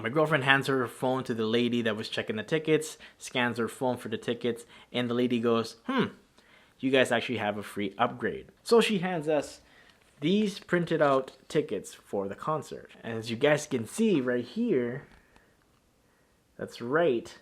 My girlfriend hands her phone to the lady that was checking the tickets, scans her phone for the tickets, and the lady goes, you guys actually have a free upgrade. So she hands us these printed out tickets for the concert. And as you guys can see right here, that's right.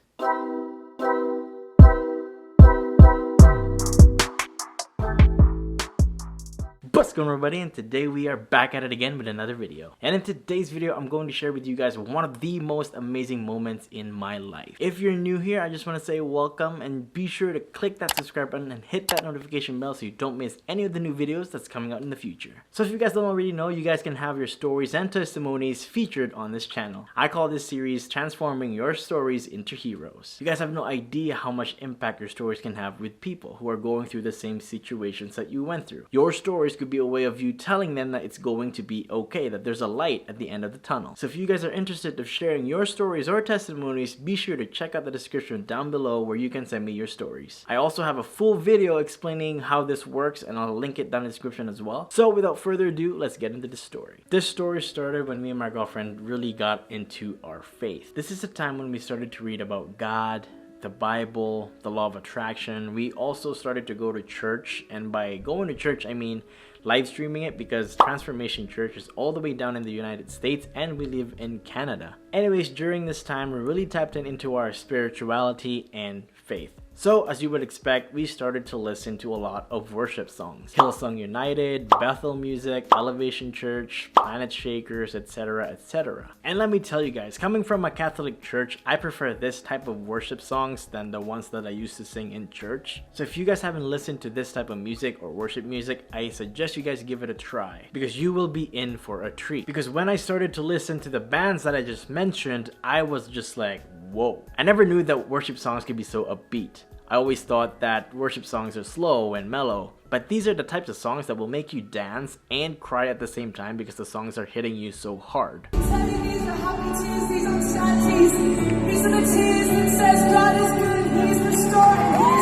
What's going on, everybody, and today we are back at it again with another video. And in today's video, I'm going to share with you guys one of the most amazing moments in my life. If you're new here, I just want to say welcome, and be sure to click that subscribe button and hit that notification bell so you don't miss any of the new videos that's coming out in the future. So if you guys don't already know, you guys can have your stories and testimonies featured on this channel. I call this series Transforming Your Stories into Heroes. You guys have no idea how much impact your stories can have with people who are going through the same situations that you went through. Your stories could be a way of you telling them that it's going to be okay, that there's a light at the end of the tunnel. So if you guys are interested in sharing your stories or testimonies, be sure to check out the description down below where you can send me your stories. I also have a full video explaining how this works, and I'll link it down in the description as well. So without further ado, let's get into the story. This story started when me and my girlfriend really got into our faith. This is a time when we started to read about God, the Bible, the law of attraction. We also started to go to church, and by going to church, I mean live streaming it, because Transformation Church is all the way down in the United States and we live in Canada. Anyways, during this time, we really tapped into our spirituality and faith. So, as you would expect, we started to listen to a lot of worship songs. Hillsong United, Bethel Music, Elevation Church, Planet Shakers, etc, etc. And let me tell you guys, coming from a Catholic church, I prefer this type of worship songs than the ones that I used to sing in church. So if you guys haven't listened to this type of music or worship music, I suggest you guys give it a try, because you will be in for a treat. Because when I started to listen to the bands that I just mentioned, I was just like, whoa. I never knew that worship songs could be so upbeat. I always thought that worship songs are slow and mellow, but these are the types of songs that will make you dance and cry at the same time because the songs are hitting you so hard. These are happy tears, these are sad tears. These are the tears that says God is good, He's restoring, He's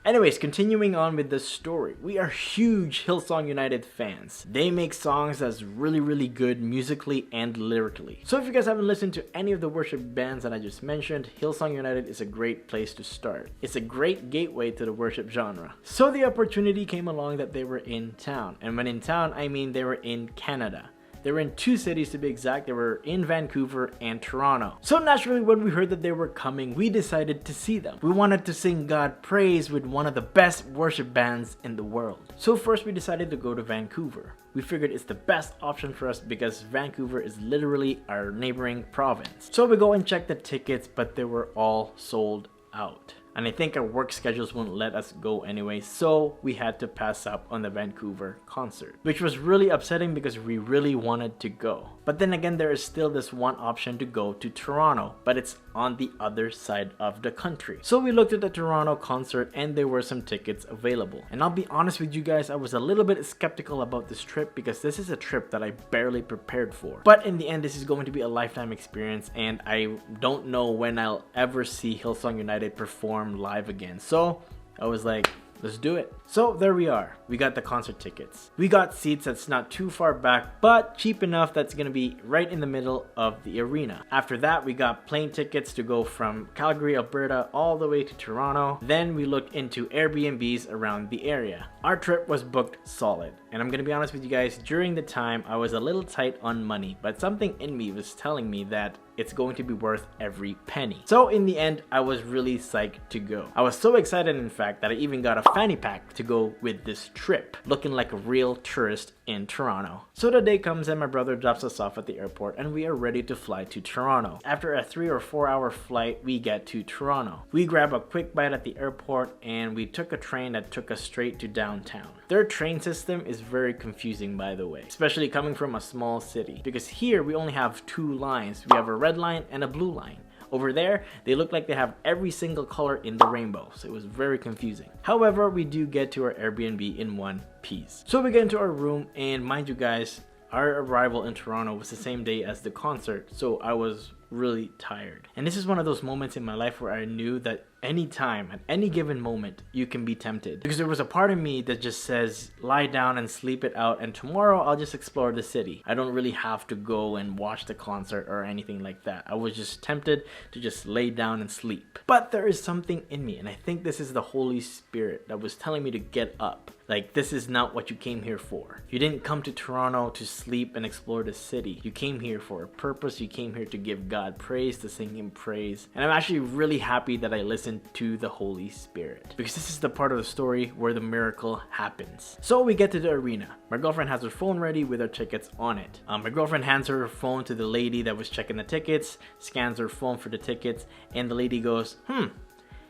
Anyways, continuing on with the story, we are huge Hillsong United fans. They make songs that's really good musically and lyrically. So if you guys haven't listened to any of the worship bands that I just mentioned, Hillsong United is a great place to start. It's a great gateway to the worship genre. So the opportunity came along that they were in town. And when in town, I mean they were in Canada. They were in two cities to be exact. They were in Vancouver and Toronto. So naturally, when we heard that they were coming, we decided to see them. We wanted to sing God praise with one of the best worship bands in the world. So first we decided to go to Vancouver. We figured it's the best option for us because Vancouver is literally our neighboring province. So we go and check the tickets, but they were all sold out. And I think our work schedules wouldn't let us go anyway, so we had to pass up on the Vancouver concert, which was really upsetting because we really wanted to go. But then again, there is still this one option to go to Toronto, but it's on the other side of the country. So we looked at the Toronto concert and there were some tickets available. And I'll be honest with you guys, I was a little bit skeptical about this trip because this is a trip that I barely prepared for. But in the end, this is going to be a lifetime experience, and I don't know when I'll ever see Hillsong United perform live again. So I was like, let's do it. So there we are. We got the concert tickets. We got seats that's not too far back, but cheap enough that's gonna be right in the middle of the arena. After that, we got plane tickets to go from Calgary, Alberta, all the way to Toronto. Then we looked into Airbnbs around the area. Our trip was booked solid. And I'm gonna be honest with you guys, during the time, I was a little tight on money, but something in me was telling me that it's going to be worth every penny. So in the end, I was really psyched to go. I was so excited, in fact, that I even got a fanny pack to go with this trip, looking like a real tourist in Toronto. So the day comes and my brother drops us off at the airport and we are ready to fly to Toronto. After a 3 or 4 hour flight, we get to Toronto. We grab a quick bite at the airport and we took a train that took us straight to downtown. Their train system is very confusing, by the way, especially coming from a small city, because here we only have two lines. We have a red line and a blue line. Over there, they look like they have every single color in the rainbow, so it was very confusing. However, we do get to our Airbnb in one piece. So we get into our room, and mind you guys, our arrival in Toronto was the same day as the concert, so I was really tired. And this is one of those moments in my life where I knew that anytime, at any given moment, you can be tempted. Because there was a part of me that just says, lie down and sleep it out, and tomorrow I'll just explore the city. I don't really have to go and watch the concert or anything like that. I was just tempted to just lay down and sleep. But there is something in me, and I think this is the Holy Spirit that was telling me to get up. Like, this is not what you came here for. You didn't come to Toronto to sleep and explore the city. You came here for a purpose. You came here to give God praise, to sing Him praise. And I'm actually really happy that I listened to the Holy Spirit, because this is the part of the story where the miracle happens. So we get to the arena. My girlfriend has her phone ready with her tickets on it. My girlfriend hands her phone to the lady that was checking the tickets, scans her phone for the tickets, and the lady goes,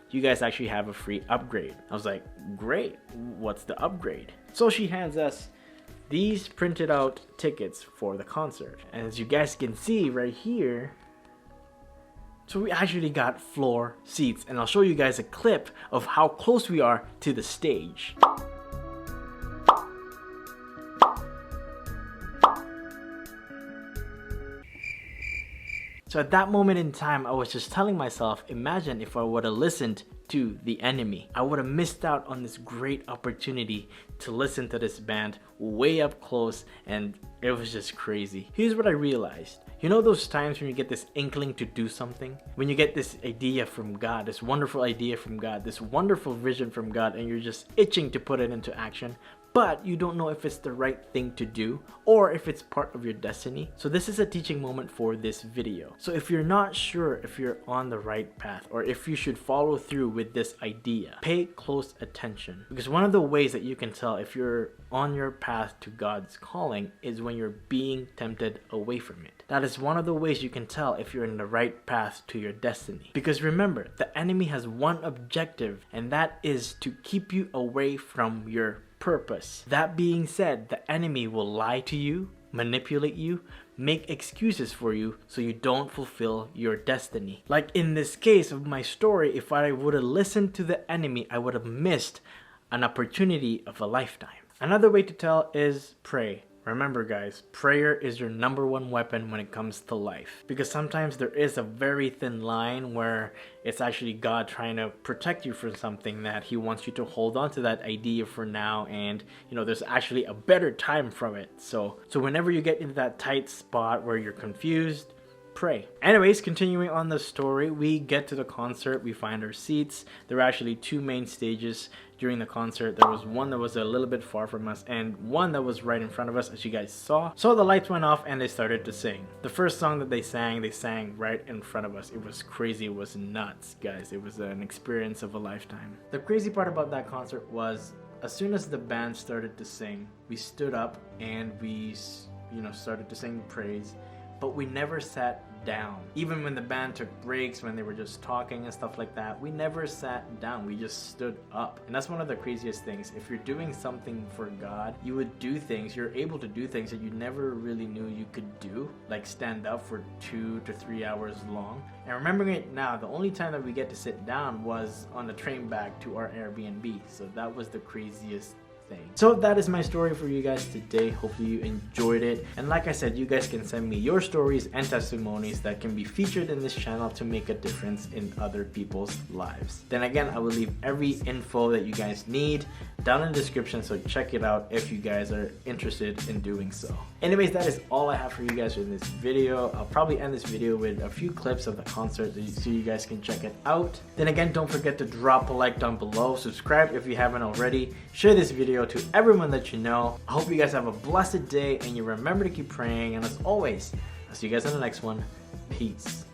you guys actually have a free upgrade. I was like, great, what's the upgrade? So she hands us these printed out tickets for the concert. And as you guys can see right here, so we actually got floor seats, and I'll show you guys a clip of how close we are to the stage. So at that moment in time, I was just telling myself, imagine if I would have listened to the enemy. I would have missed out on this great opportunity to listen to this band way up close, and it was just crazy. Here's what I realized. You know those times when you get this inkling to do something? When you get this idea from God, this wonderful idea from God, this wonderful vision from God, and you're just itching to put it into action, but you don't know if it's the right thing to do or if it's part of your destiny. So this is a teaching moment for this video. So if you're not sure if you're on the right path or if you should follow through with this idea, pay close attention, because one of the ways that you can tell if you're on your path to God's calling is when you're being tempted away from it. That is one of the ways you can tell if you're in the right path to your destiny. Because remember, the enemy has one objective, and that is to keep you away from your purpose. That being said, the enemy will lie to you, manipulate you, make excuses for you so you don't fulfill your destiny. Like in this case of my story, if I would have listened to the enemy, I would have missed an opportunity of a lifetime. Another way to tell is pray. Remember guys, prayer is your #1 weapon when it comes to life. Because sometimes there is a very thin line where it's actually God trying to protect you from something that He wants you to hold on to that idea for now, and there's actually a better time from it. So whenever you get into that tight spot where you're confused, pray. Anyways, continuing on the story, we get to the concert, we find our seats. There were actually 2 main stages during the concert. There was one that was a little bit far from us and one that was right in front of us, as you guys saw. So the lights went off and they started to sing. The first song that they sang right in front of us. It was crazy, it was nuts, guys. It was an experience of a lifetime. The crazy part about that concert was, as soon as the band started to sing, we stood up and we started to sing praise, but we never sat down. Even when the band took breaks, when they were just talking and stuff like that, we never sat down. We just stood up. And that's one of the craziest things. If you're doing something for God, you would do things, you're able to do things that you never really knew you could do, like stand up for 2 to 3 hours long. And remembering it now, the only time that we get to sit down was on the train back to our Airbnb. So that was the craziest thing. So that is my story for you guys today. Hopefully you enjoyed it, and like I said, you guys can send me your stories and testimonies that can be featured in this channel to make a difference in other people's lives. Then again, I will leave every info that you guys need down in the description, so check it out if you guys are interested in doing so. Anyways, that is all I have for you guys in this video. I'll probably end this video with a few clips of the concert so you guys can check it out. Then again, don't forget to drop a like down below, subscribe if you haven't already, share this video to everyone that you know. I hope you guys have a blessed day and you remember to keep praying, and as always, I'll see you guys in the next one. Peace.